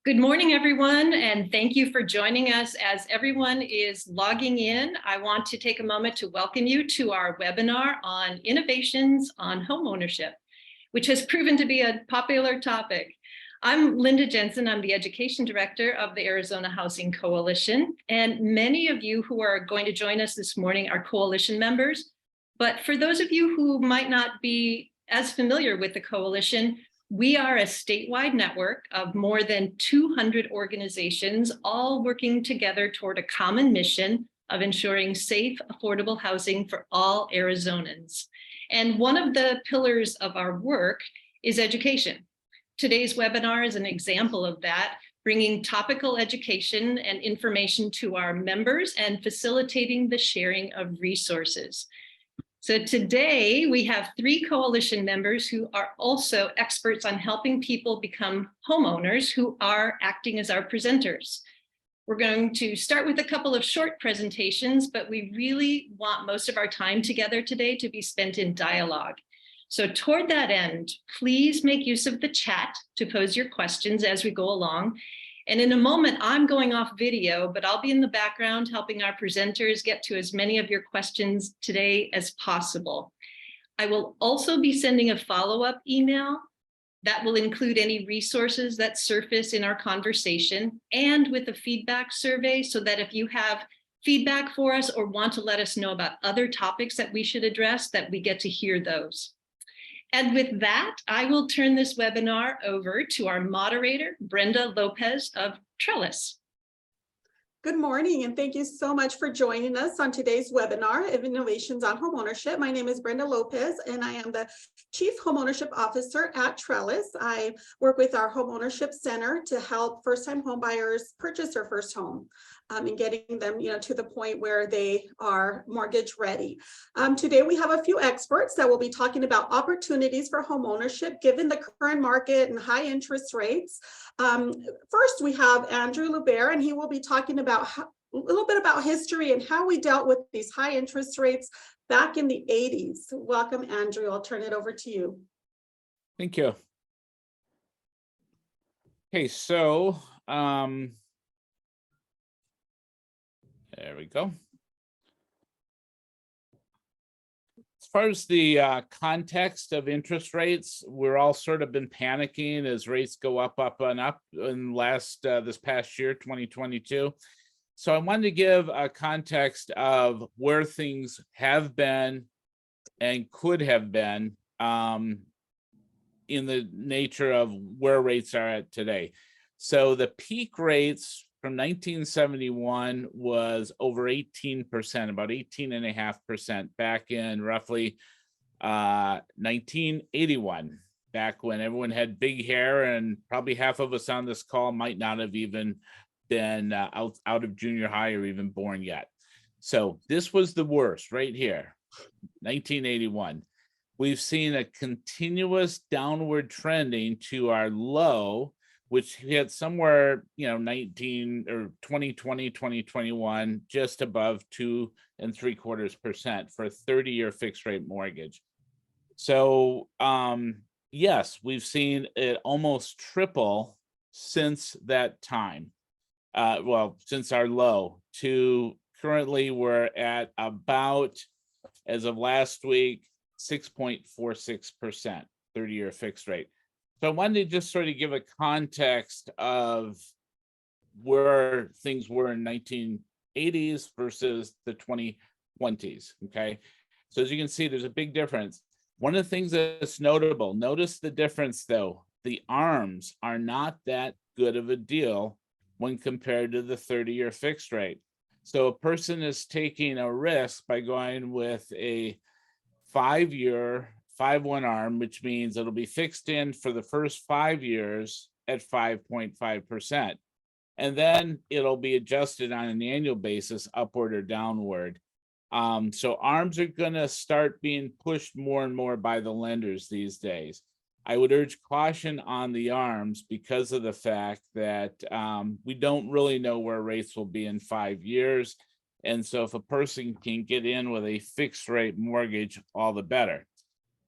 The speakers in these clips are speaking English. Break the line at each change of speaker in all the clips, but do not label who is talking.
Good morning, everyone, and thank you for joining us. As everyone is logging in, I want to take a moment to welcome you to our webinar on innovations on homeownership, which has proven to be a popular topic. I'm Linda Jensen. I'm the Education Director of the Arizona Housing Coalition, and many of you who are going to join us this morning are coalition members. But for those of you who might not be as familiar with the coalition, we are a statewide network of more than 200 organizations, all working together toward a common mission of ensuring safe, affordable housing for all Arizonans. And one of the pillars of our work is education. Today's webinar is an example of that, bringing topical education and information to our members and facilitating the sharing of resources. So today we have 3 coalition members who are also experts on helping people become homeowners who are acting as our presenters. We're going to start with a couple of short presentations, but we really want most of our time together today to be spent in dialogue. So toward that end, please make use of the chat to pose your questions as we go along. And in a moment, I'm going off video, but I'll be in the background helping our presenters get to as many of your questions today as possible. I will also be sending a follow-up email that will include any resources that surface in our conversation and with a feedback survey, so that if you have feedback for us or want to let us know about other topics that we should address, that we get to hear those. And with that, I will turn this webinar over to our moderator, Brenda Lopez of Trellis.
Good morning, and thank you so much for joining us on today's webinar of Innovations on Homeownership. My name is Brenda Lopez, and I am the Chief Homeownership Officer at Trellis. I work with our Homeownership Center to help first-time homebuyers purchase their first home and getting them, to the point where they are mortgage ready. Today, we have a few experts that will be talking about opportunities for homeownership given the current market and high interest rates. First, we have Andrew Loubert, and he will be talking about a little bit about history and how we dealt with these high interest rates back in the 80s. Welcome, Andrew. I'll turn it over to you.
Thank you. Okay, so there we go. As far as the context of interest rates, we're all sort of been panicking as rates go up, and up in this past year, 2022. So I wanted to give a context of where things have been and could have been in the nature of where rates are at today. So the peak rates from 1971 was over 18%, about 18.5% back in roughly 1981, back when everyone had big hair, and probably half of us on this call might not have even been out of junior high or even born yet. So this was the worst right here, 1981. We've seen a continuous downward trending to our low, which hit somewhere, 2020, 2021, just above 2.75% for a 30-year fixed rate mortgage. So yes, we've seen it almost triple since that time. Since our low, to currently we're at about, as of last week, 6.46%, 30-year fixed rate. So I wanted to just sort of give a context of where things were in 1980s versus the 2020s, okay? So as you can see, there's a big difference. One of the things that's notable, notice the difference though, the ARMs are not that good of a deal when compared to the 30-year fixed rate. So a person is taking a risk by going with a 5-year 5/1 ARM, which means it'll be fixed in for the first 5 years at 5.5%. And then it'll be adjusted on an annual basis, upward or downward. So ARMs are going to start being pushed more and more by the lenders these days. I would urge caution on the ARMs because of the fact that we don't really know where rates will be in 5 years. And so if a person can get in with a fixed rate mortgage, all the better.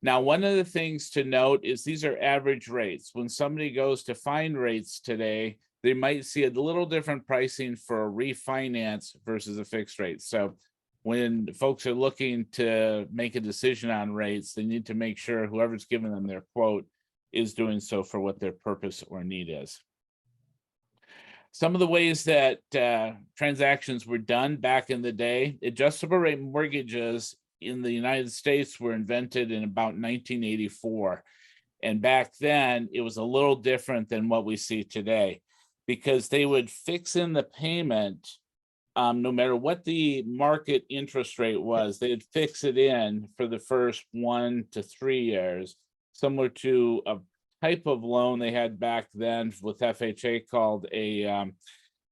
Now, one of the things to note is these are average rates. When somebody goes to find rates today, they might see a little different pricing for a refinance versus a fixed rate. So when folks are looking to make a decision on rates, they need to make sure whoever's giving them their quote is doing so for what their purpose or need is. Some of the ways that transactions were done back in the day, adjustable rate mortgages in the United States were invented in about 1984. And back then it was a little different than what we see today, because they would fix in the payment no matter what the market interest rate was. They'd fix it in for the first 1 to 3 years, similar to a type of loan they had back then with FHA called a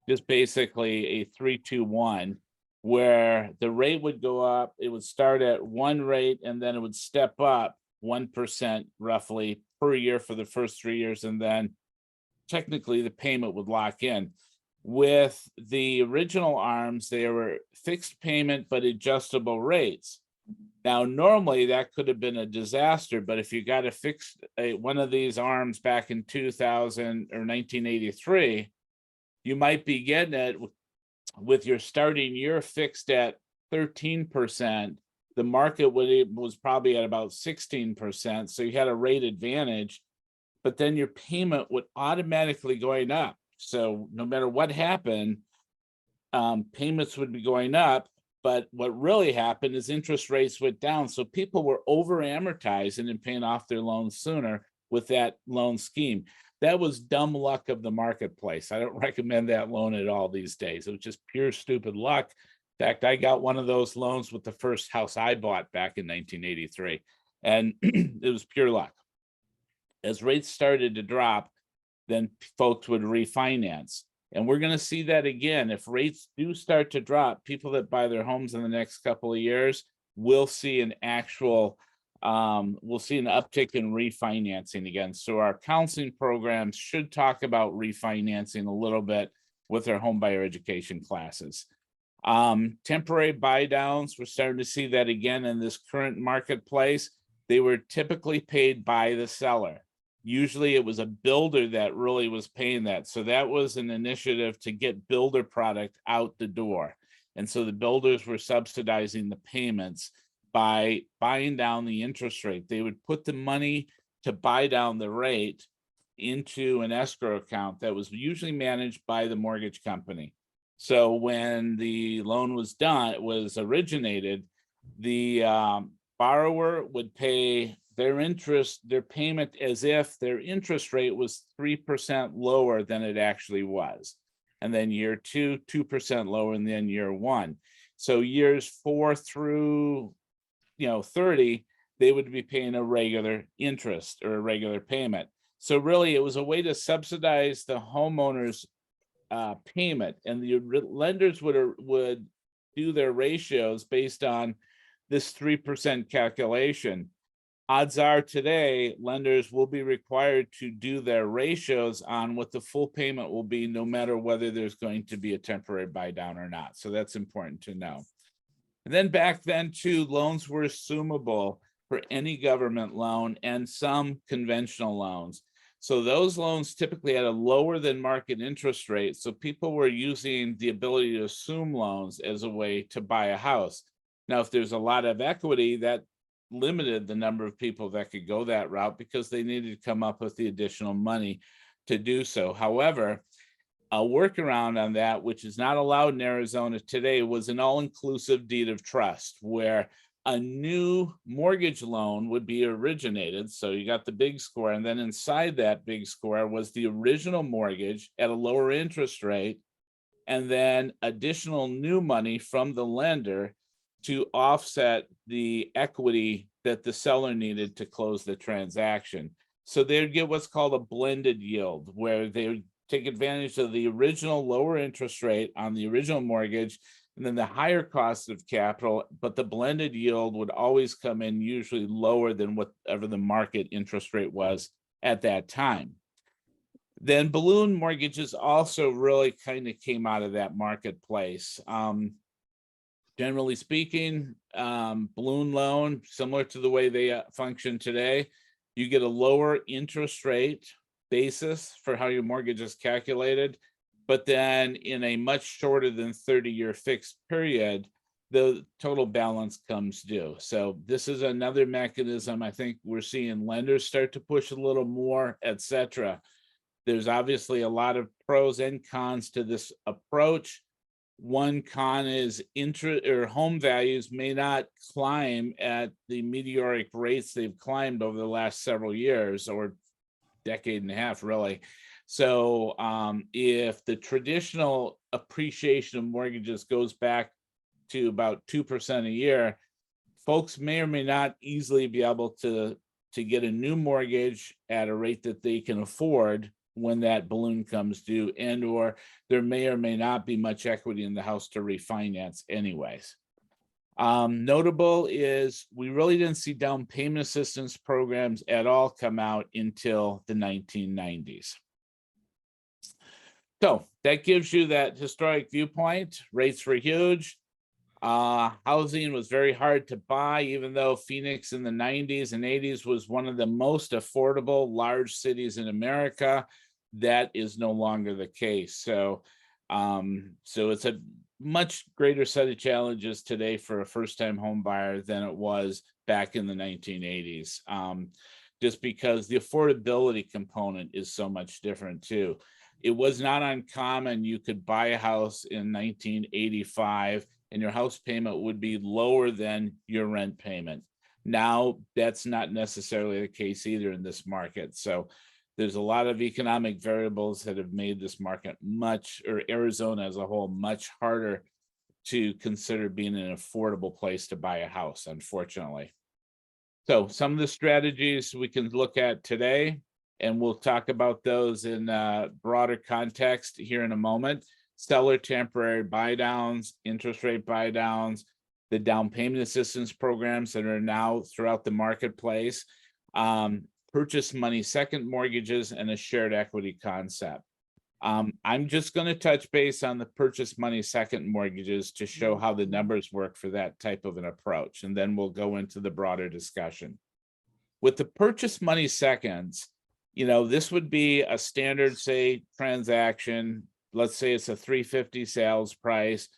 just basically a 3-2-1, where the rate would go up. It would start at one rate and then it would step up 1% roughly per year for the first 3 years, and then technically the payment would lock in. With the original ARMs, they were fixed payment but adjustable rates. Now, normally that could have been a disaster, but if you got a fixed one of these ARMs back in 2000 or 1983, you might be getting it with your starting year fixed at 13%. The market was probably at about 16%, so you had a rate advantage, but then your payment would automatically going up. So no matter what happened, payments would be going up. But what really happened is interest rates went down. So people were over amortizing and paying off their loans sooner with that loan scheme. That was dumb luck of the marketplace. I don't recommend that loan at all these days. It was just pure stupid luck. In fact, I got one of those loans with the first house I bought back in 1983, and it was pure luck. As rates started to drop, then folks would refinance. And we're going to see that again. If rates do start to drop, people that buy their homes in the next couple of years will see an actual, we'll see an uptick in refinancing again. So our counseling programs should talk about refinancing a little bit with our home buyer education classes. Temporary buy downs, we're starting to see that again in this current marketplace. They were typically paid by the seller. Usually it was a builder that really was paying that. So that was an initiative to get builder product out the door. And so the builders were subsidizing the payments by buying down the interest rate. They would put the money to buy down the rate into an escrow account that was usually managed by the mortgage company. So when the loan was originated, the borrower would pay their payment as if their interest rate was 3% lower than it actually was. And then year 2, 2% lower, and then year 1. So years 4 through 30, they would be paying a regular interest or a regular payment. So really it was a way to subsidize the homeowner's payment, and the lenders would do their ratios based on this 3% calculation. Odds are today, lenders will be required to do their ratios on what the full payment will be, no matter whether there's going to be a temporary buy down or not. So that's important to know. And then back then too, loans were assumable for any government loan and some conventional loans. So those loans typically had a lower than market interest rate. So people were using the ability to assume loans as a way to buy a house. Now, if there's a lot of equity, that limited the number of people that could go that route because they needed to come up with the additional money to do so. However, a workaround on that, which is not allowed in Arizona today, was an all-inclusive deed of trust, where a new mortgage loan would be originated. So you got the big score, and then inside that big score was the original mortgage at a lower interest rate, and then additional new money from the lender to offset the equity that the seller needed to close the transaction. So they'd get what's called a blended yield, where they would take advantage of the original lower interest rate on the original mortgage, and then the higher cost of capital, but the blended yield would always come in usually lower than whatever the market interest rate was at that time. Then balloon mortgages also really kind of came out of that marketplace. Generally speaking, balloon loan, similar to the way they function today, you get a lower interest rate basis for how your mortgage is calculated, but then in a much shorter than 30-year fixed period, the total balance comes due. So this is another mechanism. I think we're seeing lenders start to push a little more, etc. There's obviously a lot of pros and cons to this approach. One con is home values may not climb at the meteoric rates they've climbed over the last several years, or decade and a half, really. So if the traditional appreciation of mortgages goes back to about 2% a year, folks may or may not easily be able to get a new mortgage at a rate that they can afford when that balloon comes due, and or there may or may not be much equity in the house to refinance anyways. Notable is we really didn't see down payment assistance programs at all come out until the 1990s. So that gives you that historic viewpoint. Rates were huge. Housing was very hard to buy, even though Phoenix in the 90s and 80s was one of the most affordable large cities in America. That is no longer the case. So it's a much greater set of challenges today for a first-time home buyer than it was back in the 1980s, just because the affordability component is so much different too. It was not uncommon you could buy a house in 1985 and your house payment would be lower than your rent payment. Now, that's not necessarily the case either in this market. So there's a lot of economic variables that have made this market or Arizona as a whole, much harder to consider being an affordable place to buy a house, unfortunately. So some of the strategies we can look at today, and we'll talk about those in a broader context here in a moment. Seller temporary buy downs, interest rate buy downs, the down payment assistance programs that are now throughout the marketplace, purchase money second mortgages, and a shared equity concept. I'm just going to touch base on the purchase money second mortgages to show how the numbers work for that type of an approach, and then we'll go into the broader discussion. With the purchase money seconds, this would be a standard, say, transaction. Let's say it's a $350 sales price,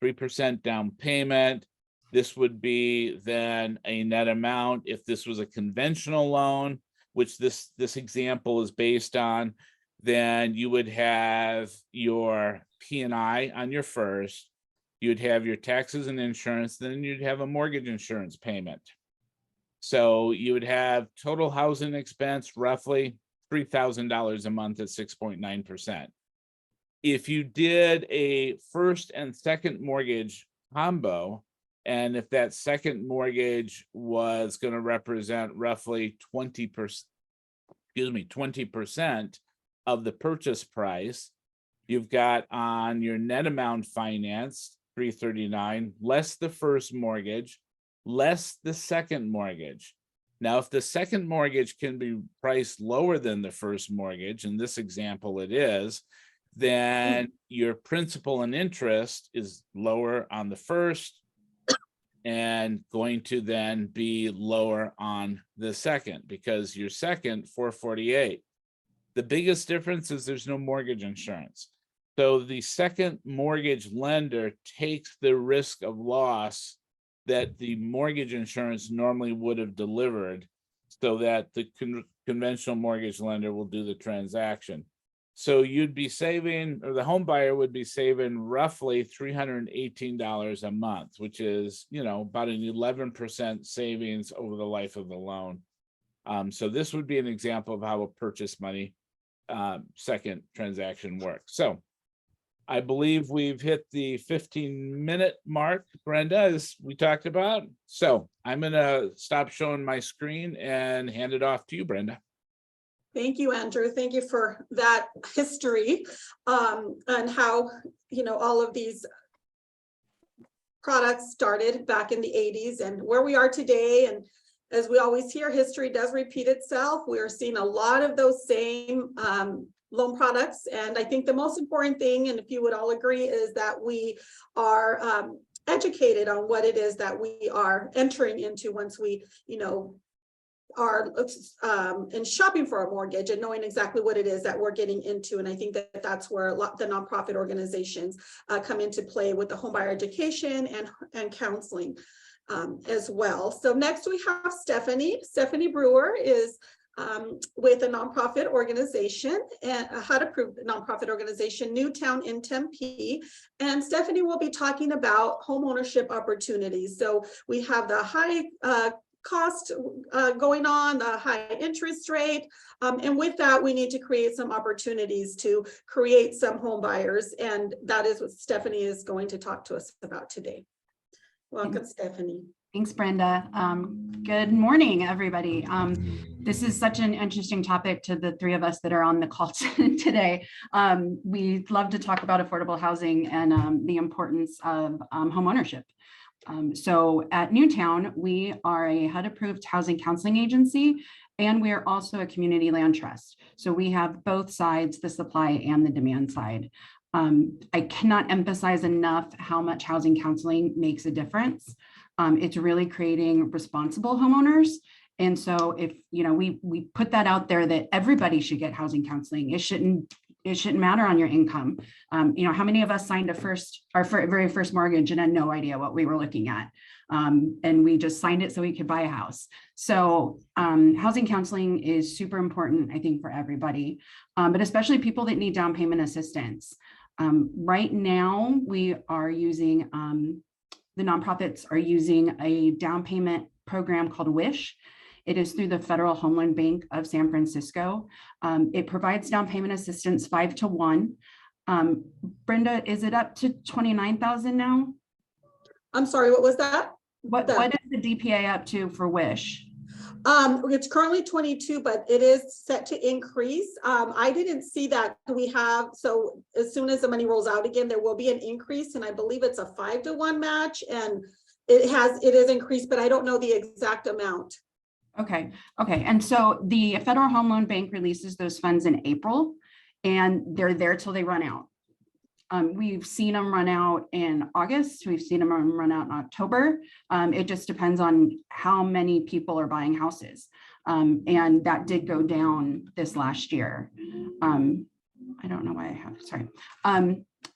3% down payment. This would be then a net amount. If this was a conventional loan, which this example is based on, then you would have your P&I on your first, you'd have your taxes and insurance, then you'd have a mortgage insurance payment. So you would have total housing expense roughly $3,000 a month at 6.9%. If you did a first and second mortgage combo, and if that second mortgage was going to represent roughly 20% of the purchase price, you've got on your net amount financed $339 less the first mortgage, less the second mortgage. Now, if the second mortgage can be priced lower than the first mortgage, in this example it is, then your principal and interest is lower on the first and going to then be lower on the second, because your second $448. The biggest difference is there's no mortgage insurance. So the second mortgage lender takes the risk of loss that the mortgage insurance normally would have delivered, so that the conventional mortgage lender will do the transaction. So you'd be saving, or the home buyer would be saving roughly $318 a month, which is, about an 11% savings over the life of the loan. So this would be an example of how a purchase money second transaction works. So I believe we've hit the 15-minute mark, Brenda, as we talked about. So I'm going to stop showing my screen and hand it off to you, Brenda.
Thank you, Andrew. Thank you for that history and how, all of these products started back in the 80s and where we are today. And as we always hear, history does repeat itself. We are seeing a lot of those same loan products. And I think the most important thing, and if you would all agree, is that we are educated on what it is that we are entering into once we, are and shopping for a mortgage and knowing exactly what it is that we're getting into. And I think that that's where a lot the nonprofit organizations come into play with the homebuyer education and counseling as well. So next we have Stephanie. Stephanie Brewer is with a nonprofit organization and a HUD-approved nonprofit organization, Newtown in Tempe. And Stephanie will be talking about homeownership opportunities. So we have the high cost going on, the high interest rate. And with that, we need to create some opportunities to create some home buyers. And that is what Stephanie is going to talk to us about today. Welcome, Stephanie.
Thanks, Brenda. Good morning, everybody. This is such an interesting topic to the three of us that are on the call today. We love to talk about affordable housing and the importance of homeownership. So at Newtown, we are a HUD-approved housing counseling agency, and we are also a community land trust. So we have both sides, the supply and the demand side. I cannot emphasize enough how much housing counseling makes a difference. It's really creating responsible homeowners. And so if, you know, we put that out there that everybody should get housing counseling. It shouldn't matter on your income. You know, how many of us signed our very first mortgage and had no idea what we were looking at? And we just signed it so we could buy a house. So housing counseling is super important, I think, for everybody, but especially people that need down payment assistance. Right now, we are using, the nonprofits are using a down payment program called WISH. It is through the Federal Home Loan Bank of San Francisco. It provides down payment assistance 5-to-1. Brenda, is it up to 29,000 now?
I'm sorry, what was that?
What is the DPA up to for WISH?
It's currently 22, but it is set to increase. I didn't see that we have, so as soon as the money rolls out again, there will be an increase, and I believe it's a 5-to-1 match, and it is increased, but I don't know the exact amount.
Okay. And so the Federal Home Loan Bank releases those funds in April, and they're there till they run out. We've seen them run out in August. We've seen them run out in October. It just depends on how many people are buying houses. And that did go down this last year. I don't know why I have, sorry.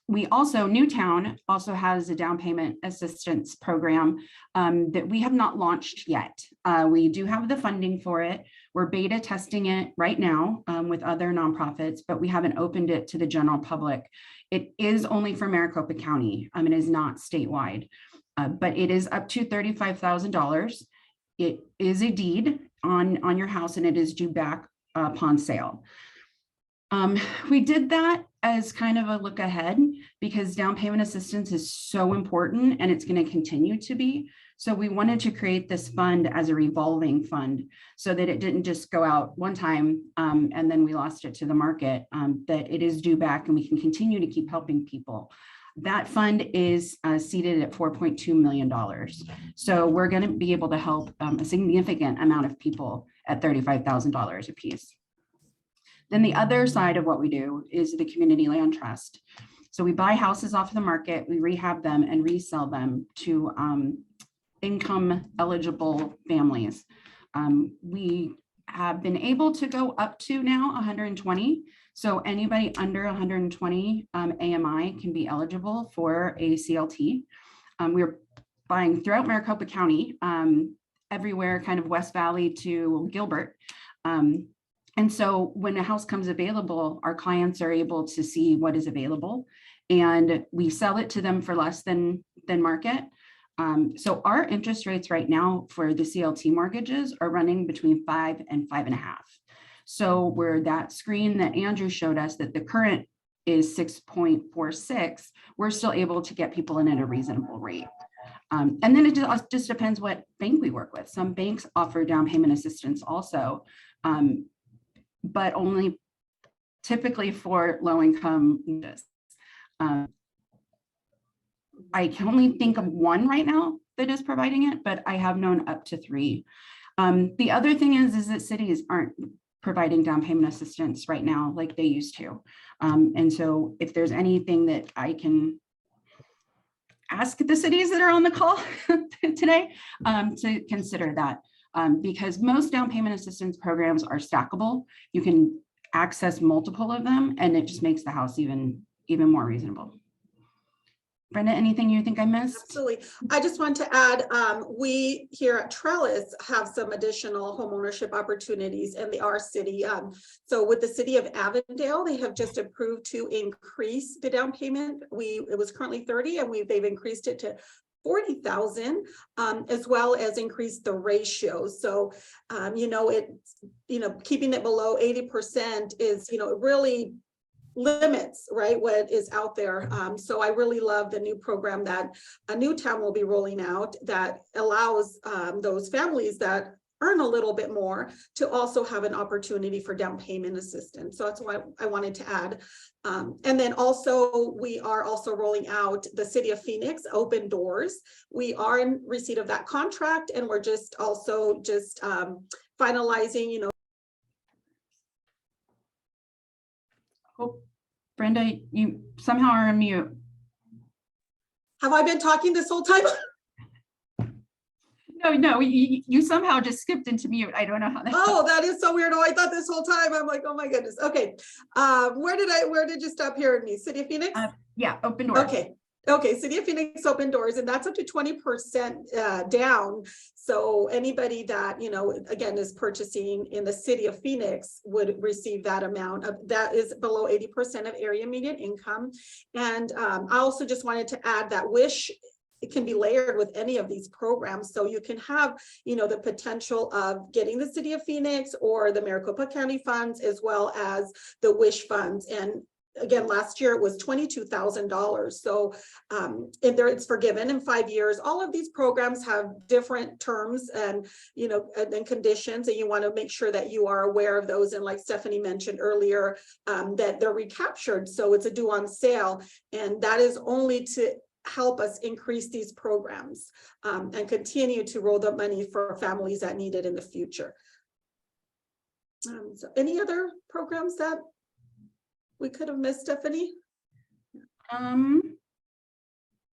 Newtown also has a down payment assistance program that we have not launched yet. We do have the funding for it. We're beta testing it right now with other nonprofits, but we haven't opened it to the general public. It is only for Maricopa County. It is not statewide, but it is up to $35,000. It is a deed on your house, and it is due back upon sale. We did that as kind of a look ahead because down payment assistance is so important, and it's going to continue to be. So we wanted to create this fund as a revolving fund so that it didn't just go out one time and then we lost it to the market, that it is due back and we can continue to keep helping people. That fund is seated at $4.2 million. So we're going to be able to help a significant amount of people at $35,000 a piece. Then the other side of what we do is the community land trust. So we buy houses off the market, we rehab them and resell them to income eligible families. We have been able to go up to now 120. So anybody under 120 AMI can be eligible for a CLT. We're buying throughout Maricopa County, everywhere kind of West Valley to Gilbert. And so when a house comes available, our clients are able to see what is available and we sell it to them for less than market. So our interest rates right now for the CLT mortgages are running between 5 and 5.5. So where that screen that Andrew showed us that the current is 6.46, we're still able to get people in at a reasonable rate. And then it just depends what bank we work with. Some banks offer down payment assistance also, but only typically for low income. I can only think of one right now that is providing it, but I have known up to 3. The other thing is that cities aren't providing down payment assistance right now like they used to. And so if there's anything that I can ask the cities that are on the call today to consider that. because most down payment assistance programs are stackable. You can access multiple of them, and it just makes the house even more reasonable. Brenda, anything you think I missed?
Absolutely. I just want to add, we here at Trellis have some additional homeownership opportunities in our city. So with the city of Avondale, they have just approved to increase the down payment. It was currently 30, and they've increased it to 40,000, as well as increase the ratio. So, keeping it below 80% is, really limits, right, what is out there. So I really love the new program that Newtown will be rolling out that allows those families that earn a little bit more to also have an opportunity for down payment assistance. So that's why I wanted to add. And then also, we are also rolling out the City of Phoenix Open Doors. We are in receipt of that contract, and we're just finalizing,
Oh, Brenda, you somehow are on mute.
Have I been talking this whole time?
No, you somehow just skipped into mute. I don't know how that.
Oh, that is so weird. Oh, I thought this whole time. I'm like, oh my goodness. Okay. Where did you stop hearing me? City of Phoenix?
Yeah, Open Doors.
Okay. City of Phoenix Open Doors, and that's up to 20% down. So anybody that, again, is purchasing in the City of Phoenix would receive that amount of, that is below 80% of area median income. And I also just wanted to add that WISH, it can be layered with any of these programs. So you can have, the potential of getting the City of Phoenix or the Maricopa County funds, as well as the WISH funds. And again, last year it was $22,000. So it's forgiven in 5 years. All of these programs have different terms and, and conditions, and you want to make sure that you are aware of those. And like Stephanie mentioned earlier, that they're recaptured. So it's a due on sale. And that is only to help us increase these programs and continue to roll the money for families that need it in the future. So any other programs that we could have missed, Stephanie?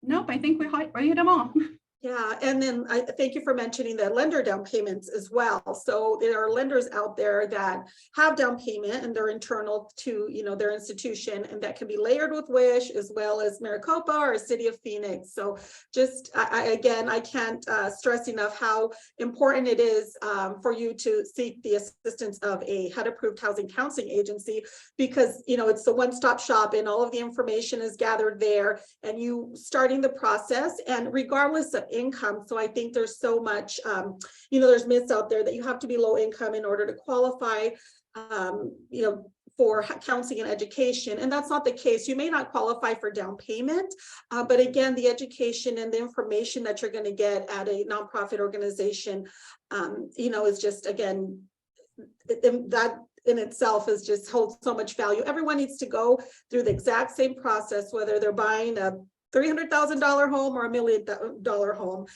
Nope, I think we hit them all.
Yeah, and then I thank you for mentioning the lender down payments as well. So there are lenders out there that have down payment and they're internal to their institution, and that can be layered with WISH as well as Maricopa or City of Phoenix. So just I can't stress enough how important it is for you to seek the assistance of a HUD-approved housing counseling agency, because it's the one-stop shop and all of the information is gathered there, and you starting the process, and regardless of income. So I think there's so much, there's myths out there that you have to be low income in order to qualify, for counseling and education. And that's not the case. You may not qualify for down payment, but again, the education and the information that you're going to get at a nonprofit organization, is just, again, that in itself is just holds so much value. Everyone needs to go through the exact same process, whether they're buying a $300,000 home or $1 million home.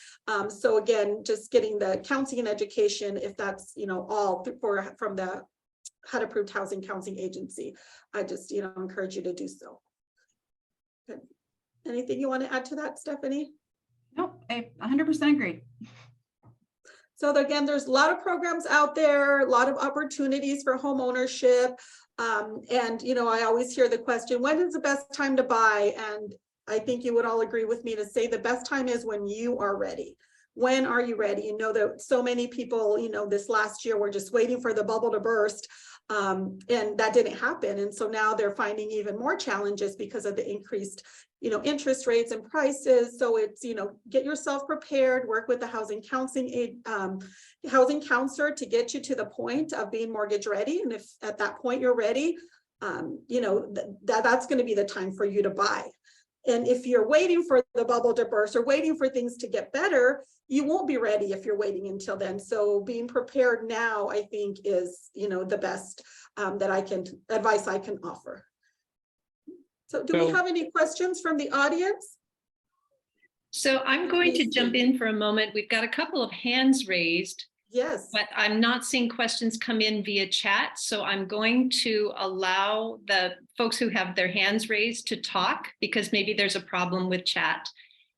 So again, just getting the counseling and education, if that's, all from the HUD-approved housing counseling agency, I just, encourage you to do so. Good. Anything you want to add to that, Stephanie?
Nope, I 100% agree.
So again, there's a lot of programs out there, a lot of opportunities for home ownership. And, I always hear the question, when is the best time to buy? And I think you would all agree with me to say the best time is when you are ready. When are you ready? That so many people, this last year were just waiting for the bubble to burst, and that didn't happen. And so now they're finding even more challenges because of the increased, interest rates and prices. So it's, get yourself prepared, work with the housing counseling housing counselor to get you to the point of being mortgage ready. And if at that point you're ready, that's going to be the time for you to buy. And if you're waiting for the bubble to burst or waiting for things to get better, you won't be ready if you're waiting until then. So being prepared now, I think, is, the best advice I can offer. So do we have any questions from the audience?
So I'm going to jump in for a moment. We've got a couple of hands raised.
Yes.
But I'm not seeing questions come in via chat. So I'm going to allow the folks who have their hands raised to talk, because maybe there's a problem with chat.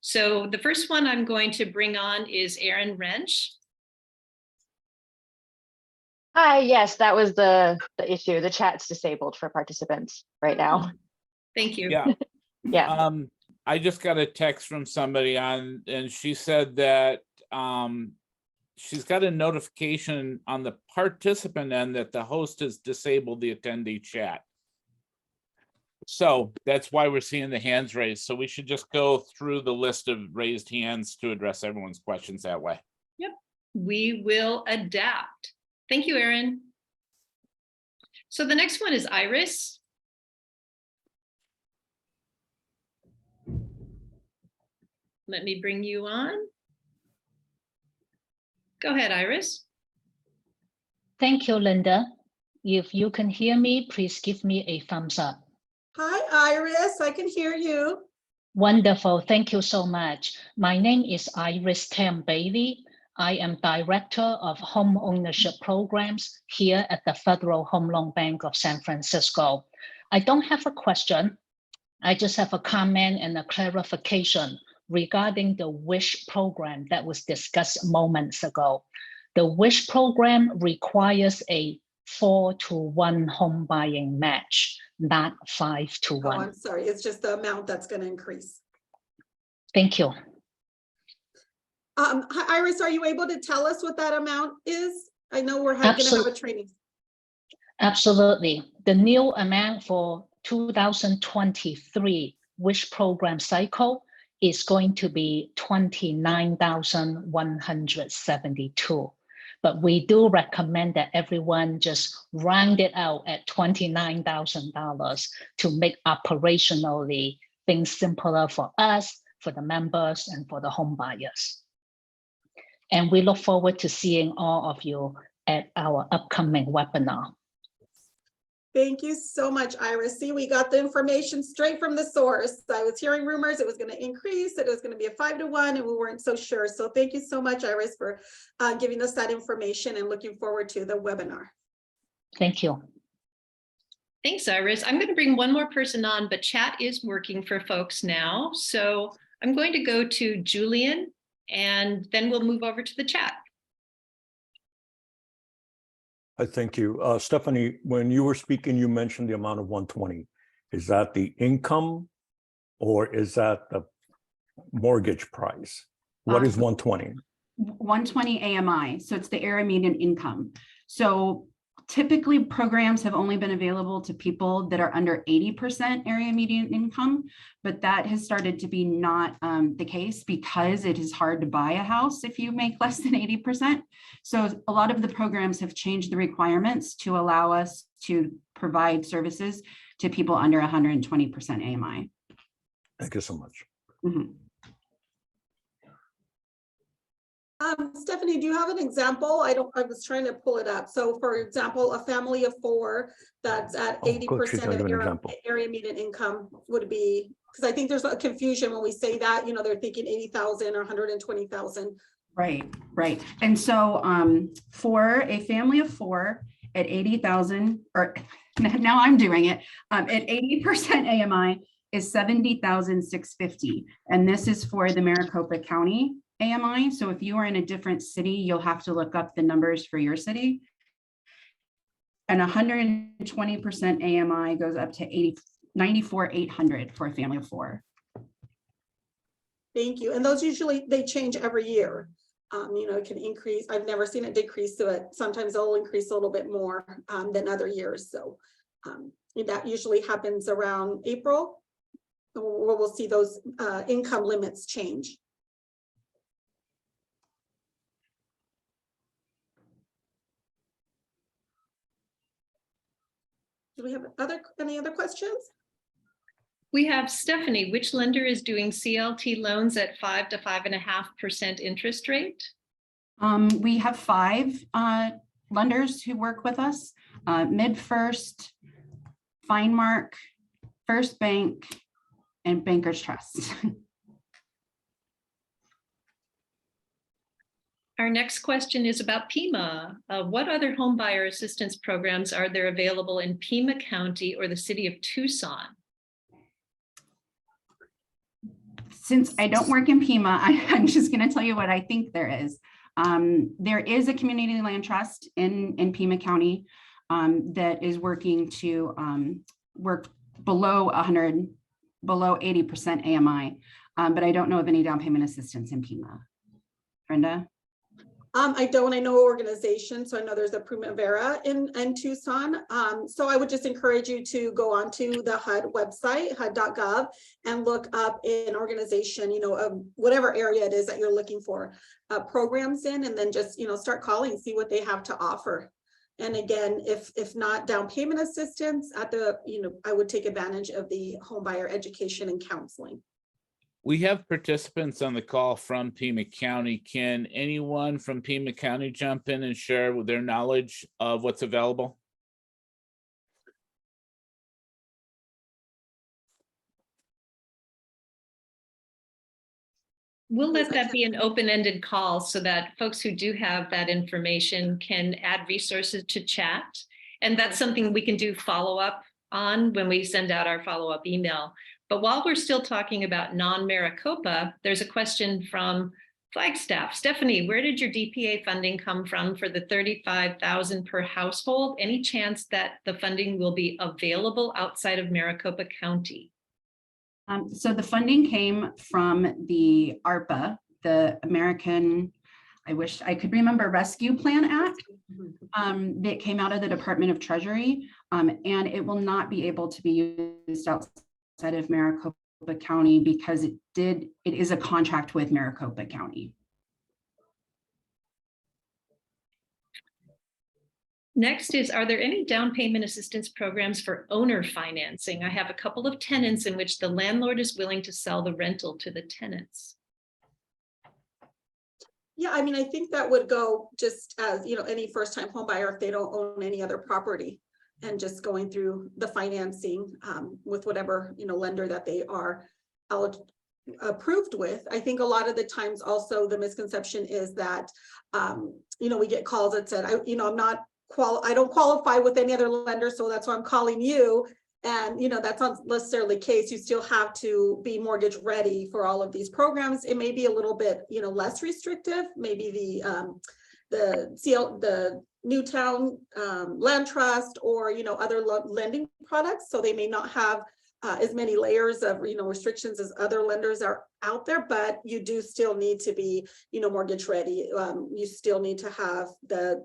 So the first one I'm going to bring on is Aaron Wrench.
Hi, yes, that was the issue. The chat's disabled for participants right now.
Thank you.
Yeah.
Yeah.
I just got a text from somebody and she said that she's got a notification on the participant end that the host has disabled the attendee chat. So that's why we're seeing the hands raised. So we should just go through the list of raised hands to address everyone's questions that way.
Yep, we will adapt. Thank you, Erin. So the next one is Iris. Let me bring you on. Go ahead, Iris.
Thank you, Linda. If you can hear me, please give me a thumbs up.
Hi, Iris. I can hear you.
Wonderful. Thank you so much. My name is Iris Tam Bailey. I am Director of Home Ownership Programs here at the Federal Home Loan Bank of San Francisco. I don't have a question. I just have a comment and a clarification regarding the WISH program that was discussed moments ago. The WISH program requires a 4-to-1 home buying match, not 5-to-1.
Oh, I'm sorry. It's just the amount that's going to increase.
Thank you.
Hi, Iris, are you able to tell us what that amount is? I know we're going to have a training.
Absolutely. The new amount for 2023 WISH program cycle is going to be $29,172. But we do recommend that everyone just round it out at $29,000 to make operationally things simpler for us, for the members, and for the home buyers. And we look forward to seeing all of you at our upcoming webinar.
Thank you so much, Iris. See, we got the information straight from the source. I was hearing rumors it was going to increase, that it was going to be a 5-to-1, and we weren't so sure. So thank you so much, Iris, for giving us that information and looking forward to the webinar.
Thank you.
Thanks, Iris. I'm going to bring one more person on, but chat is working for folks now. So I'm going to go to Julian, and then we'll move over to the chat.
Thank you. Stephanie, when you were speaking, you mentioned the amount of 120. Is that the income or is that the mortgage price? What is 120?
120 AMI. So it's the area median income. So typically programs have only been available to people that are under 80% area median income, but that has started to be not the case because it is hard to buy a house if you make less than 80%. So a lot of the programs have changed the requirements to allow us to provide services to people under 120% AMI.
Thank you so much.
Mm-hmm.
Stephanie, do you have an example? I was trying to pull it up. So for example, a family of 4 that's at 80% of area median income would be, because I think there's a confusion when we say that, you know, they're thinking 80,000 or 120,000.
Right. And so for a family of 4 at 80,000, or now I'm doing it, at 80% AMI is 70,650. And this is for the Maricopa County AMI. So if you are in a different city, you'll have to look up the numbers for your city. And 120% AMI goes up to 94,800 for a family of 4.
Thank you. And those usually, they change every year. You know, it can increase. I've never seen it decrease, so it sometimes they'll increase a little bit more than other years. So that usually happens around April, where we'll see those income limits change. Do we have any other questions?
We have Stephanie. Which lender is doing CLT loans at 5 to 5.5% interest rate?
We have 5 lenders who work with us: MidFirst, FineMark, First Bank, and Bankers Trust.
Our next question is about Pima. What other home buyer assistance programs are there available in Pima County or the city of Tucson?
Since I don't work in Pima, I'm just going to tell you what I think there is. There is a community land trust in Pima County that is working to work below 100, below 80% AMI, but I don't know of any down payment assistance in Pima. Brenda?
I don't, I know organization, so I know there's a Primavera in Tucson. So I would just encourage you to go onto the HUD website, HUD.gov, and look up an organization, whatever area it is that you're looking for programs in, and then just, start calling, see what they have to offer. And again, if not down payment assistance at the, I would take advantage of the home buyer education and counseling.
We have participants on the call from Pima County. Can anyone from Pima County jump in and share their knowledge of what's available?
We'll let that be an open-ended call so that folks who do have that information can add resources to chat. And that's something we can do follow-up on when we send out our follow-up email. But while we're still talking about non-Maricopa, there's a question from Flagstaff. Stephanie, where did your DPA funding come from for the $35,000 per household? Any chance that the funding will be available outside of Maricopa County?
So the funding came from the ARPA, the American, I wish I could remember, Rescue Plan Act, that came out of the Department of Treasury, and it will not be able to be used outside of Maricopa County because it is a contract with Maricopa County.
Next is, are there any down payment assistance programs for owner financing? I have a couple of tenants in which the landlord is willing to sell the rental to the tenants.
Yeah, I mean, I think that would go just as, any first-time home buyer if they don't own any other property, and just going through the financing with whatever, lender that they are approved with. I think a lot of the times also the misconception is that, we get calls that said, I don't qualify with any other lender, so that's why I'm calling you. And, that's not necessarily the case. You still have to be mortgage ready for all of these programs. It may be a little bit, less restrictive. Maybe the Newtown land trust or, other lending products. So they may not have as many layers of, restrictions as other lenders are out there, but you do still need to be, mortgage ready. You still need to have the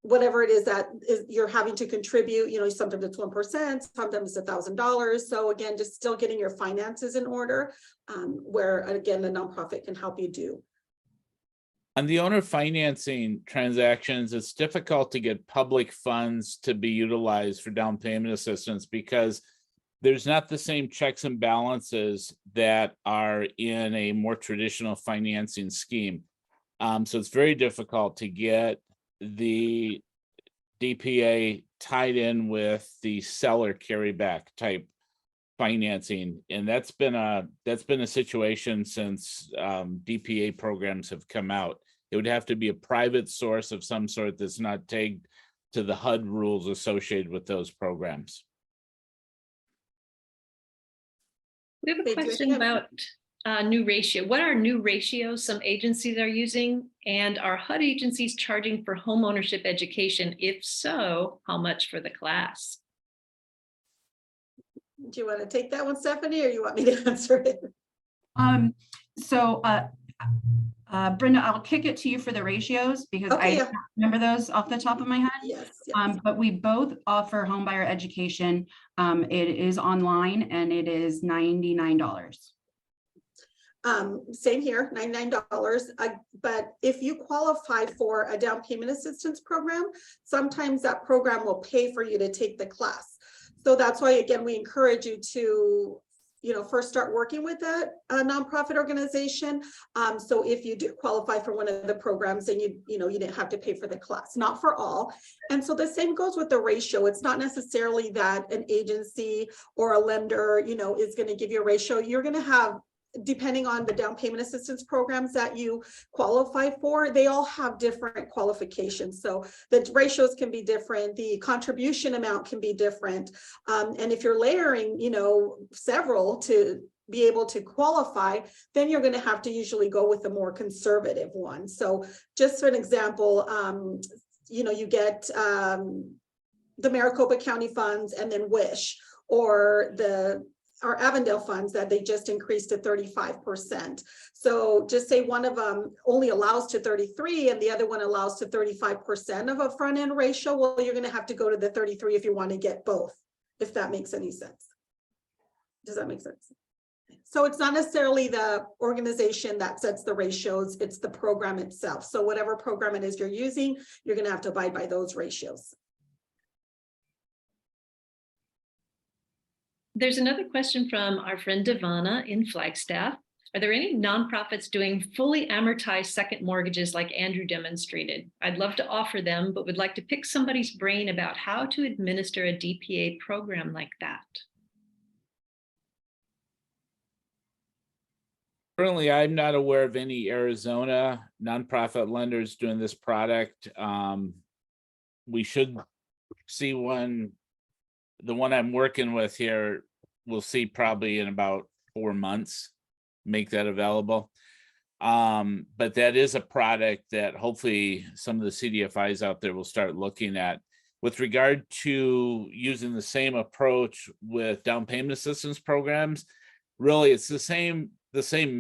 whatever it is that you're having to contribute, sometimes it's 1%, sometimes it's $1,000. So again, just still getting your finances in order, where again, the nonprofit can help you do.
On the owner financing transactions, it's difficult to get public funds to be utilized for down payment assistance because there's not the same checks and balances that are in a more traditional financing scheme. So it's very difficult to get the DPA tied in with the seller carryback type financing, and that's been a situation since DPA programs have come out. It would have to be a private source of some sort that's not tagged to the HUD rules associated with those programs.
We have a question about new ratio. What are new ratios some agencies are using? And are HUD agencies charging for homeownership education? If so, how much for the class?
Do you want to take that one, Stephanie, or you want me to answer it?
Brenda, I'll kick it to you for the ratios because I don't remember those off the top of my head.
Yes.
But we both offer homebuyer education. It is online and it is $99.
Same here, $99. But if you qualify for a down payment assistance program, sometimes that program will pay for you to take the class. So that's why, again, we encourage you to, first start working with a nonprofit organization. So if you do qualify for one of the programs, then you didn't have to pay for the class, not for all. And so the same goes with the ratio. It's not necessarily that an agency or a lender, is going to give you a ratio. You're going to have, depending on the down payment assistance programs that you qualify for, they all have different qualifications. So the ratios can be different. The contribution amount can be different. And if you're layering, several to be able to qualify, then you're going to have to usually go with a more conservative one. So just for an example, you get the Maricopa County funds and then WISH, or our Avondale funds that they just increased to 35%. So just say one of them only allows to 33 and the other one allows to 35% of a front end ratio. Well, you're going to have to go to the 33 if you want to get both, if that makes any sense. Does that make sense? So it's not necessarily the organization that sets the ratios, it's the program itself. So whatever program it is you're using, you're going to have to abide by those ratios.
There's another question from our friend Devana in Flagstaff. Are there any nonprofits doing fully amortized second mortgages like Andrew demonstrated? I'd love to offer them, but would like to pick somebody's brain about how to administer a DPA program like that.
Currently, I'm not aware of any Arizona nonprofit lenders doing this product. We should see one. The one I'm working with here, we'll see probably in about 4 months, make that available. But that is a product that hopefully some of the CDFIs out there will start looking at. With regard to using the same approach with down payment assistance programs, really it's the same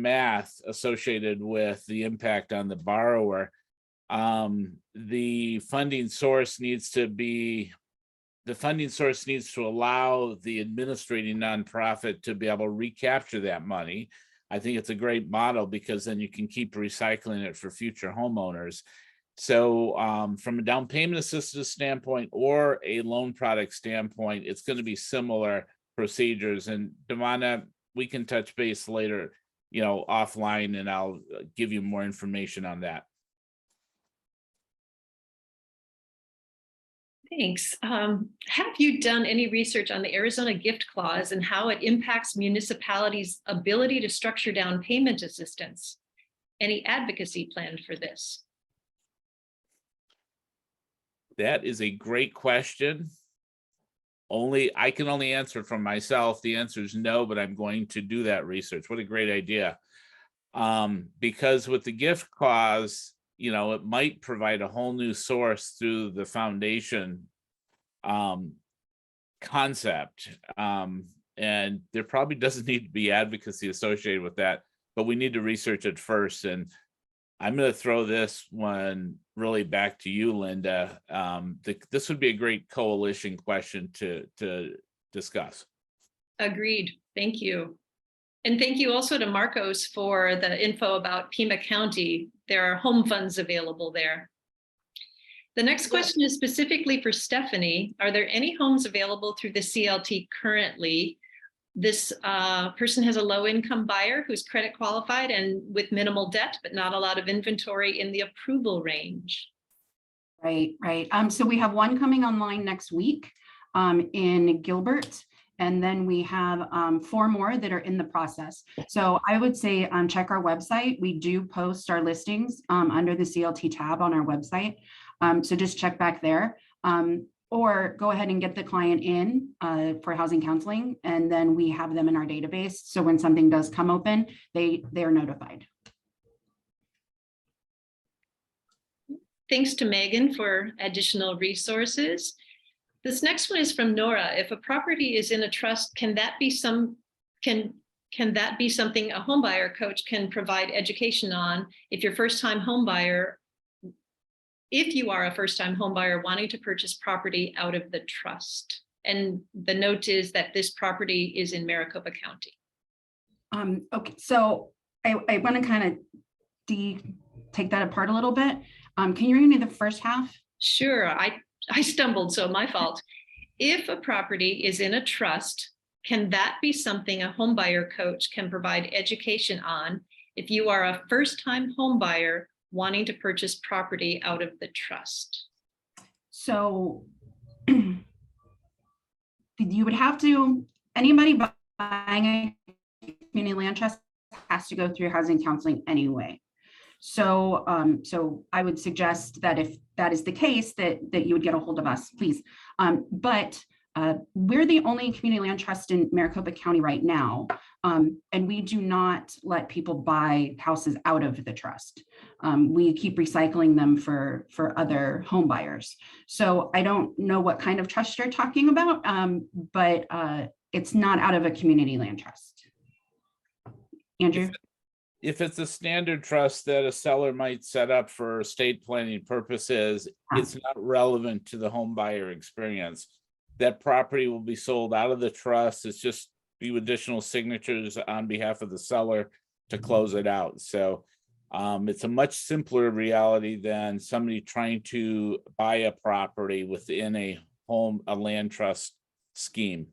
math associated with the impact on the borrower. The funding source needs to allow the administrating nonprofit to be able to recapture that money. I think it's a great model because then you can keep recycling it for future homeowners. So from a down payment assistance standpoint or a loan product standpoint, it's going to be similar procedures. And Devana, we can touch base later, offline, and I'll give you more information on that.
Thanks. Have you done any research on the Arizona gift clause and how it impacts municipalities' ability to structure down payment assistance? Any advocacy planned for this?
That is a great question. I can only answer from myself. The answer is no, but I'm going to do that research. What a great idea. Because with the gift clause, it might provide a whole new source through the foundation concept. And there probably doesn't need to be advocacy associated with that, but we need to research it first. And I'm going to throw this one really back to you, Linda. This would be a great coalition question to discuss. Agreed.
Thank you. And thank you also to Marcos for the info about Pima County. There are home funds available there. The next question is specifically for Stephanie. Are there any homes available through the CLT currently? This person has a low income buyer who's credit qualified and with minimal debt, but not a lot of inventory in the approval range.
Right. So we have one coming online next week in Gilbert. And then we have 4 more that are in the process. So I would say check our website. We do post our listings under the CLT tab on our website. So just check back there. Or go ahead and get the client in for housing counseling, and then we have them in our database. So when something does come open, they are notified.
Thanks to Megan for additional resources. This next one is from Nora. If a property is in a trust, can that be something a homebuyer coach can provide education on if you are a first-time homebuyer wanting to purchase property out of the trust? And the note is that this property is in Maricopa County.
Okay, so I want to kind of take that apart a little bit. Can you read me the first half?
Sure, I stumbled, so my fault. If a property is in a trust, can that be something a homebuyer coach can provide education on if you are a first-time homebuyer wanting to purchase property out of the trust?
So you would have to, anybody buying a community land trust has to go through housing counseling anyway. So I would suggest that if that is the case, that you would get a hold of us, please. But we're the only community land trust in Maricopa County right now, and we do not let people buy houses out of the trust. We keep recycling them for other home buyers. So I don't know what kind of trust you're talking about, but it's not out of a community land trust. Andrew?
If it's a standard trust that a seller might set up for estate planning purposes, it's not relevant to the home buyer experience. That property will be sold out of the trust. It's just few additional signatures on behalf of the seller to close it out. So it's a much simpler reality than somebody trying to buy a property within a land trust scheme.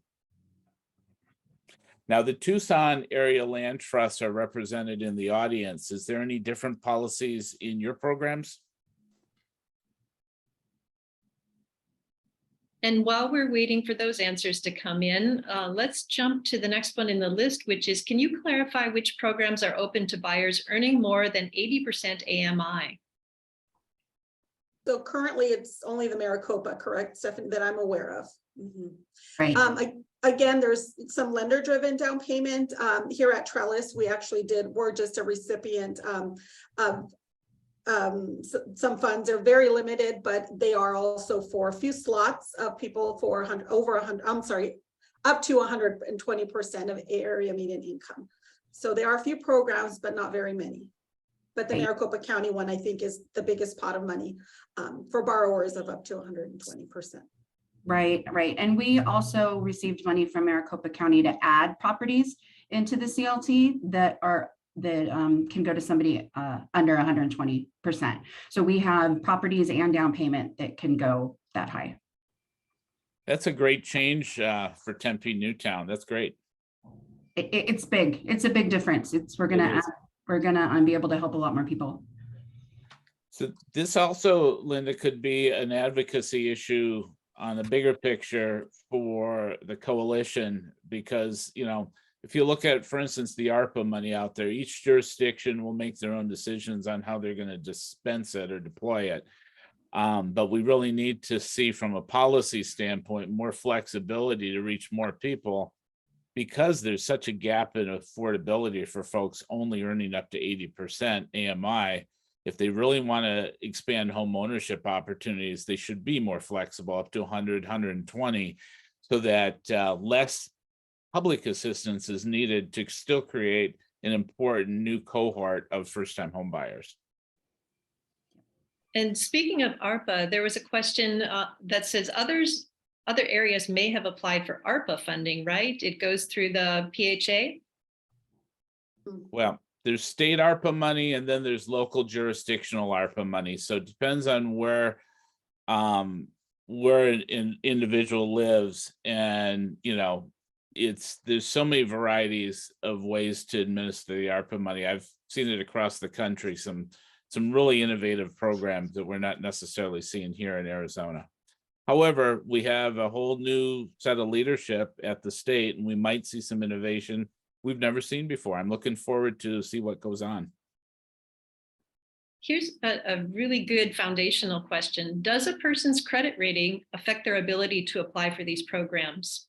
Now, the Tucson area land trusts are represented in the audience. Is there any different policies in your programs?
And while we're waiting for those answers to come in, let's jump to the next one in the list, which is, can you clarify which programs are open to buyers earning more than 80% AMI?
So currently it's only the Maricopa, correct, Stephanie, that I'm aware of.
Right.
Again, there's some lender-driven down payment. Here at Trellis, we're just a recipient of some funds. Are very limited, but they are also for a few slots of people for up to 120% of area median income. So there are a few programs, but not very many. But the Maricopa County one, I think, is the biggest pot of money for borrowers of up to 120%.
Right. And we also received money from Maricopa County to add properties into the CLT that can go to somebody under 120%. So we have properties and down payment that can go that high.
That's a great change for Tempe Newtown. That's great.
It's big. It's a big difference. We're gonna be able to help a lot more people.
So this also, Linda, could be an advocacy issue on the bigger picture for the coalition, because, you know, if you look at, for instance, the ARPA money out there, each jurisdiction will make their own decisions on how they're going to dispense it or deploy it. But we really need to see, from a policy standpoint, more flexibility to reach more people, because there's such a gap in affordability for folks only earning up to 80% AMI. If they really want to expand home ownership opportunities, they should be more flexible, up to 100, 120, so that less public assistance is needed to still create an important new cohort of first-time home buyers.
And speaking of ARPA, there was a question that says other areas may have applied for ARPA funding, right? It goes through the PHA?
Well, there's state ARPA money, and then there's local jurisdictional ARPA money. So it depends on where an individual lives, and there's so many varieties of ways to administer the ARPA money. I've seen it across the country, some really innovative programs that we're not necessarily seeing here in Arizona. However, we have a whole new set of leadership at the state, and we might see some innovation we've never seen before. I'm looking forward to see what goes on.
Here's a really good foundational question. Does a person's credit rating affect their ability to apply for these programs?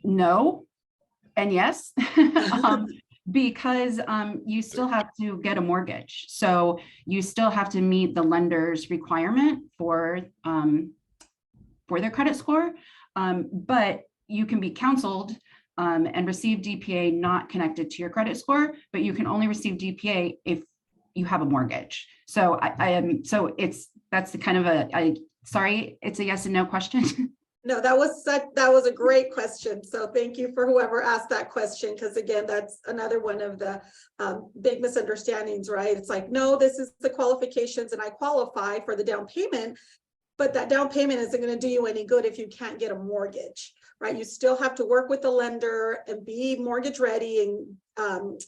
No and yes. Because you still have to get a mortgage. So you still have to meet the lender's requirement for their credit score. But you can be counseled and receive DPA not connected to your credit score, but you can only receive DPA if you have a mortgage. So that's the kind of sorry, it's a yes and no question.
No, that was a great question. So thank you for whoever asked that question, because again, that's another one of the big misunderstandings, right? It's like, no, this is the qualifications and I qualify for the down payment, but that down payment isn't going to do you any good if you can't get a mortgage, right? You still have to work with the lender and be mortgage ready and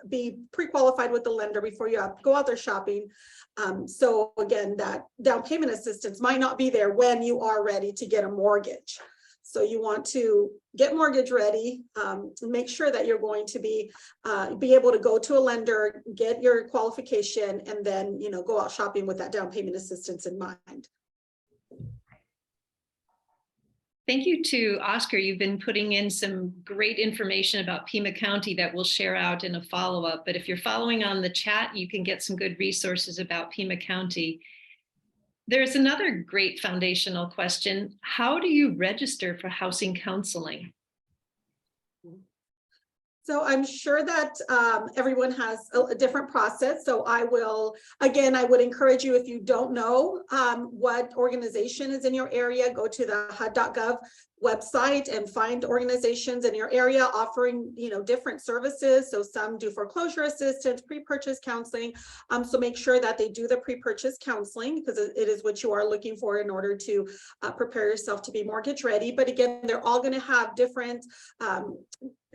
be pre-qualified with the lender before you go out there shopping. So again, that down payment assistance might not be there when you are ready to get a mortgage. So you want to get mortgage ready, make sure that you're going to be able to go to a lender, get your qualification, and then go out shopping with that down payment assistance in mind.
Thank you to Oscar. You've been putting in some great information about Pima County that we'll share out in a follow-up. But if you're following on the chat, you can get some good resources about Pima County. There's another great foundational question. How do you register for housing counseling?
So I'm sure that everyone has a different process. So I would encourage you, if you don't know what organization is in your area, go to the HUD.gov website and find organizations in your area offering, different services. So some do foreclosure assistance, pre-purchase counseling. So make sure that they do the pre-purchase counseling, because it is what you are looking for in order to prepare yourself to be mortgage ready. But again, they're all going to have different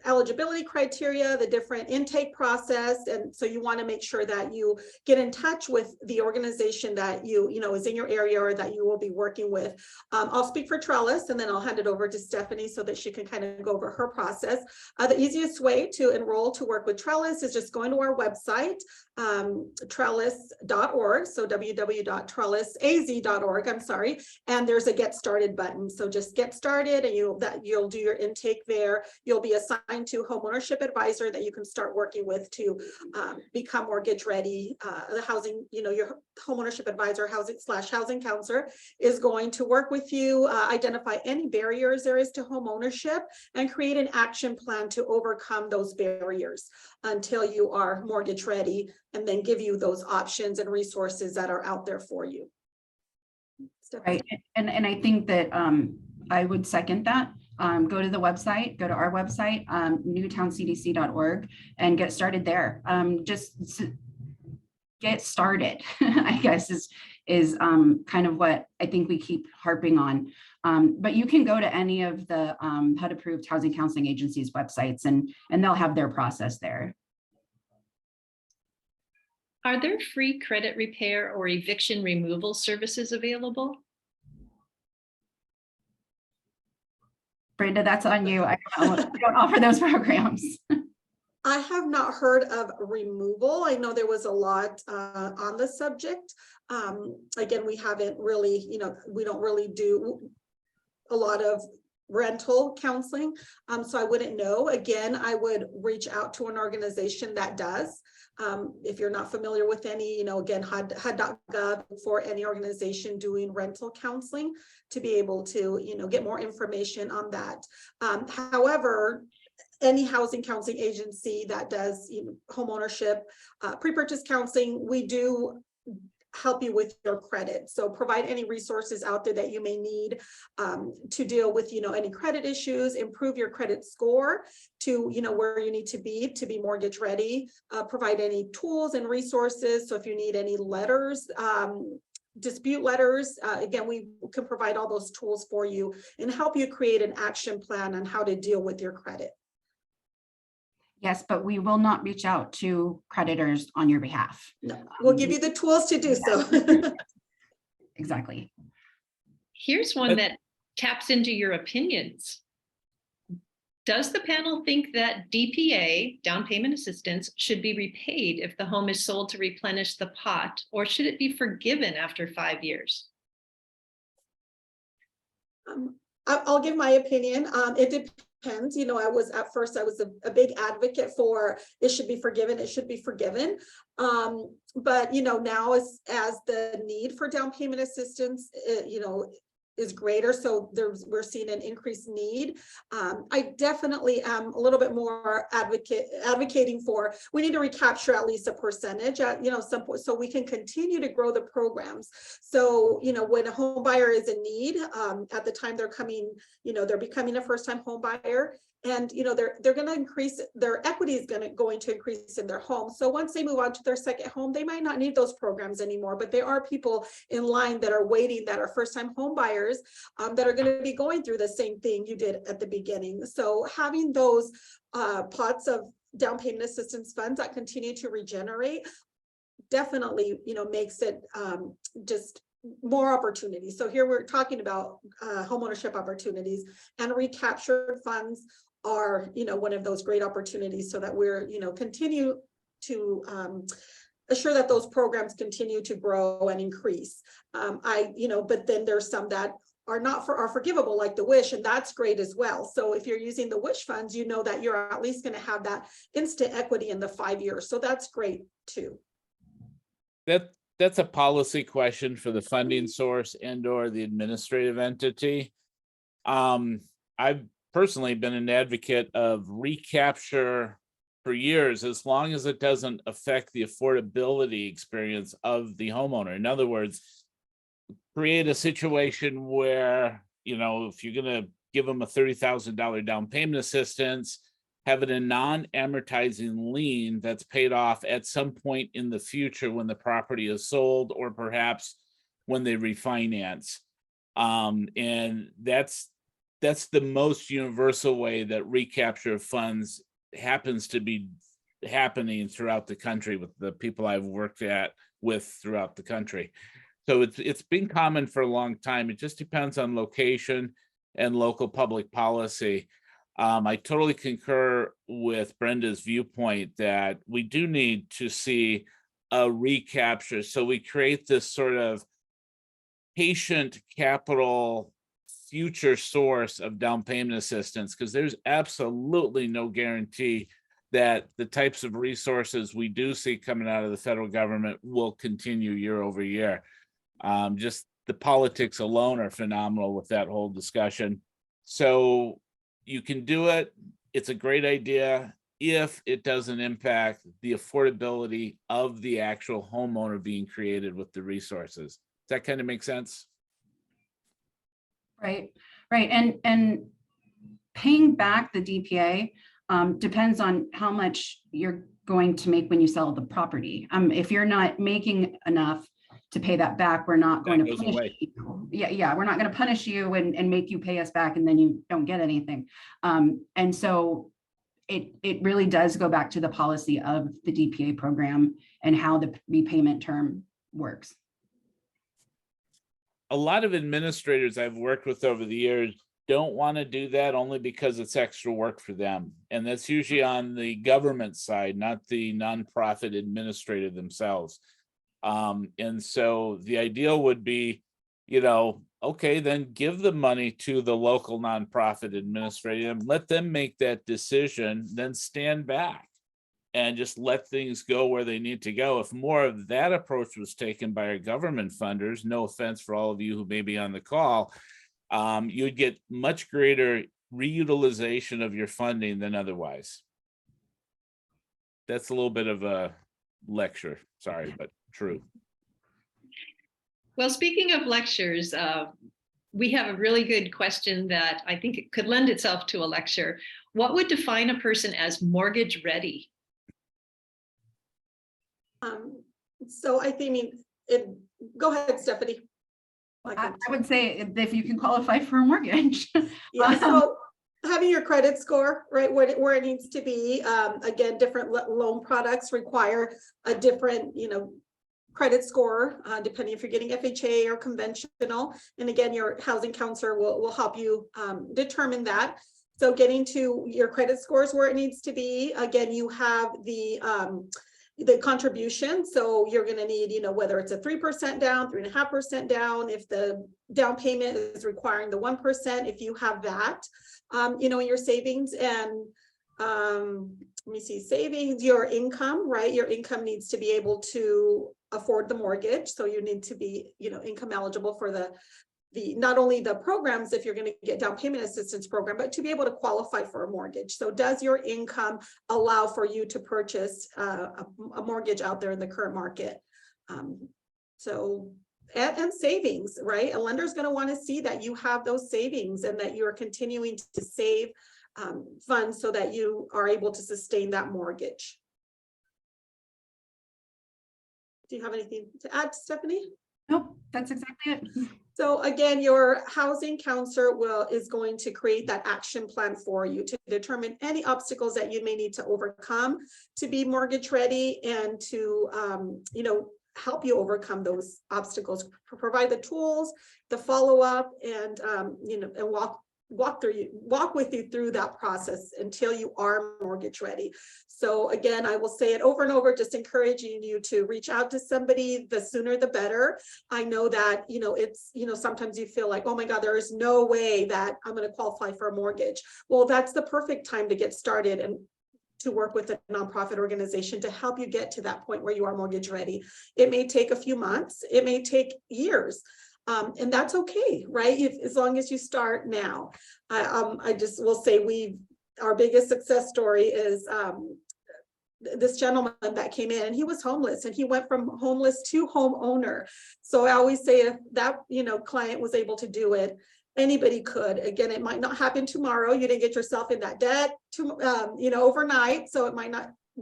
eligibility criteria, the different intake process. And so you want to make sure that you get in touch with the organization that is in your area or that you will be working with. I'll speak for Trellis, and then I'll hand it over to Stephanie so that she can kind of go over her process. The easiest way to enroll to work with Trellis is just going to our website, trellis.org. So www.trellisaz.org, I'm sorry. And there's a get started button. So just get started, and you'll do your intake there. You'll be assigned to homeownership advisor that you can start working with to become mortgage ready. The housing, your homeownership advisor, housing counselor is going to work with you, identify any barriers there is to homeownership, and create an action plan to overcome those barriers until you are mortgage ready, and then give you those options and resources that are out there for you.
Right, and I think that I would second that. Go to the website, go to our website, newtowncdc.org, and get started there. Just get started, I guess is kind of what I think we keep harping on. But you can go to any of the HUD-approved housing counseling agencies' websites, and they'll have their process there.
Are there free credit repair or eviction removal services available?
Brenda, that's on you. I don't offer those programs.
I have not heard of removal. I know there was a lot on the subject. Again, we haven't really, we don't really do a lot of rental counseling. So I wouldn't know. Again, I would reach out to an organization that does. If you're not familiar with any, again, HUD.gov for any organization doing rental counseling to be able to, get more information on that. However, any housing counseling agency that does homeownership, pre-purchase counseling, we do help you with your credit. So provide any resources out there that you may need to deal with, any credit issues, improve your credit score to, where you need to be mortgage ready, provide any tools and resources. So if you need any letters, dispute letters, again, we can provide all those tools for you and help you create an action plan on how to deal with your credit.
Yes, but we will not reach out to creditors on your behalf.
No, we'll give you the tools to do so.
Exactly.
Here's one that taps into your opinions. Does the panel think that DPA, down payment assistance, should be repaid if the home is sold to replenish the pot, or should it be forgiven after 5 years?
I'll give my opinion. It depends. I was a big advocate for it should be forgiven. It should be forgiven. But now as the need for down payment assistance, is greater. So we're seeing an increased need. I definitely am a little bit more advocating for, we need to recapture at least a percentage at, some point, so we can continue to grow the programs. So, when a home buyer is in need, at the time they're coming, they're becoming a first-time home buyer, and they're going to increase their equity is going to increase in their home. So once they move on to their second home, they might not need those programs anymore, but there are people in line that are waiting, that are first-time home buyers, that are going to be going through the same thing you did at the beginning. So having those pots of down payment assistance funds that continue to regenerate definitely makes it just more opportunities. So here we're talking about homeownership opportunities, and recaptured funds are one of those great opportunities, so that we're continue to assure that those programs continue to grow and increase. But then there's some that are forgivable, like the wish, and that's great as well. So if you're using the wish funds, you know that you're at least going to have that instant equity in the 5 years. So that's great too.
That's a policy question for the funding source and or the administrative entity. I've personally been an advocate of recapture for years, as long as it doesn't affect the affordability experience of the homeowner. In other words, create a situation where, you know, if you're going to give them a $30,000 down payment assistance, have it a non-amortizing lien that's paid off at some point in the future when the property is sold, or perhaps when they refinance. And that's the most universal way that recapture of funds happens to be happening throughout the country with the people I've worked with throughout the country. So it's been common for a long time. It just depends on location and local public policy. I totally concur with Brenda's viewpoint that we do need to see a recapture. So we create this sort of patient capital future source of down payment assistance, because there's absolutely no guarantee that the types of resources we do see coming out of the federal government will continue year over year. Just the politics alone are phenomenal with that whole discussion. So you can do it. It's a great idea if it doesn't impact the affordability of the actual homeowner being created with the resources. Does that kind of make sense?
Right. And paying back the DPA depends on how much you're going to make when you sell the property. If you're not making enough to pay that back, we're not going to punish you. Yeah, we're not going to punish you and make you pay us back and then you don't get anything. And so it really does go back to the policy of the DPA program and how the repayment term works.
A lot of administrators I've worked with over the years don't want to do that, only because it's extra work for them. And that's usually on the government side, not the nonprofit administrator themselves. And so the ideal would be, you know, okay, then give the money to the local nonprofit administrator and let them make that decision, then stand back and just let things go where they need to go. If more of that approach was taken by our government funders, no offense for all of you who may be on the call, you'd get much greater reutilization of your funding than otherwise. That's a little bit of a lecture, sorry, but true.
Well, speaking of lectures, we have a really good question that I think it could lend itself to a lecture. What would define a person as mortgage ready?
So I think, go ahead, Stephanie.
I would say if you can qualify for a mortgage.
Yeah, so having your credit score, right, where it needs to be. Again, different loan products require a different, credit score, depending if you're getting FHA or conventional. And again, your housing counselor will help you determine that. So getting to your credit scores where it needs to be. Again, you have the contribution. So you're going to need, whether it's a 3% down, 3.5% down, if the down payment is requiring the 1%, if you have that, in your savings. And let me see, savings, your income, right? Your income needs to be able to afford the mortgage. So you need to be, income eligible for the not only the programs, if you're going to get down payment assistance program, but to be able to qualify for a mortgage. So does your income allow for you to purchase a mortgage out there in the current market? And savings, right? A lender is going to want to see that you have those savings and that you are continuing to save funds so that you are able to sustain that mortgage. Do you have anything to add, Stephanie?
Nope, that's exactly it.
So again, your housing counselor is going to create that action plan for you to determine any obstacles that you may need to overcome to be mortgage ready, and to help you overcome those obstacles, provide the tools, the follow-up, and and walk walk with you through that process until you are mortgage ready. So again, I will say it over and over, just encouraging you to reach out to somebody. The sooner the better. I know that, it's, sometimes you feel like, oh my God, there is no way that I'm going to qualify for a mortgage. Well, that's the perfect time to get started and to work with a nonprofit organization to help you get to that point where you are mortgage ready. It may take a few months, it may take years. And that's okay, right? As long as you start now. I just will say our biggest success story is this gentleman that came in, and he was homeless, and he went from homeless to homeowner. So I always say, if that client was able to do it, anybody could. Again, it might not happen tomorrow. You didn't get yourself in that debt overnight, so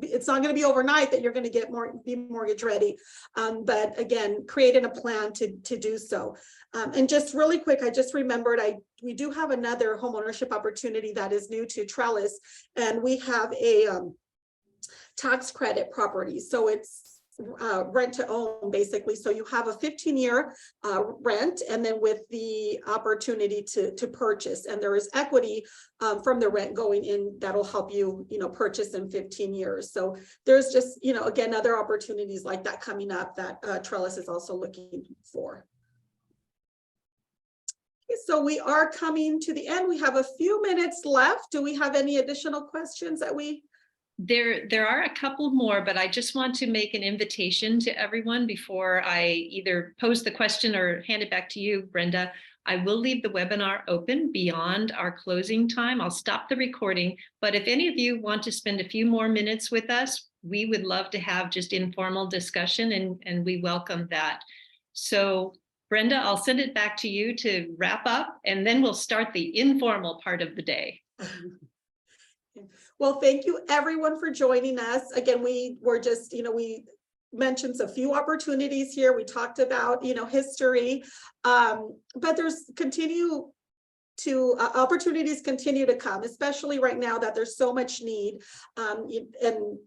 it's not going to be overnight that you're going to be mortgage ready. But again, creating a plan to do so. And just really quick, I just remembered we do have another homeownership opportunity that is new to Trellis, and we have a tax credit property. So it's rent to own, basically. So you have a 15-year rent, and then with the opportunity to purchase, and there is equity from the rent going in that'll help you purchase in 15 years. So there's just again, other opportunities like that coming up that Trellis is also looking for. Okay, so we are coming to the end. We have a few minutes left. Do we have any additional questions that we?
There are a couple more, but I just want to make an invitation to everyone before I either pose the question or hand it back to you, Brenda. I will leave the webinar open beyond our closing time. I'll stop the recording, but if any of you want to spend a few more minutes with us, we would love to have just informal discussion, and we welcome that. So Brenda, I'll send it back to you to wrap up, and then we'll start the informal part of the day.
Well, thank you everyone for joining us. Again, we were just, we mentioned a few opportunities here. We talked about, history, but there's opportunities continue to come, especially right now that there's so much need, and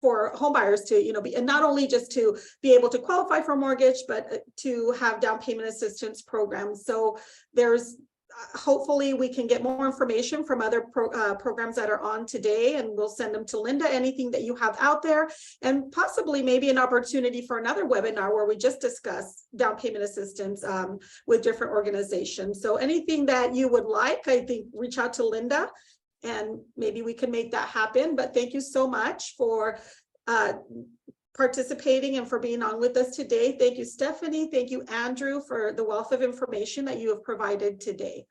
for home buyers to, and not only just to be able to qualify for a mortgage, but to have down payment assistance programs. So there's hopefully we can get more information from other programs that are on today, and we'll send them to Linda, anything that you have out there, and possibly maybe an opportunity for another webinar where we just discuss down payment assistance with different organizations. So anything that you would like, I think, reach out to Linda and maybe we can make that happen. But thank you so much for participating and for being on with us today. Thank you, Stephanie. Thank you, Andrew, for the wealth of information that you have provided today.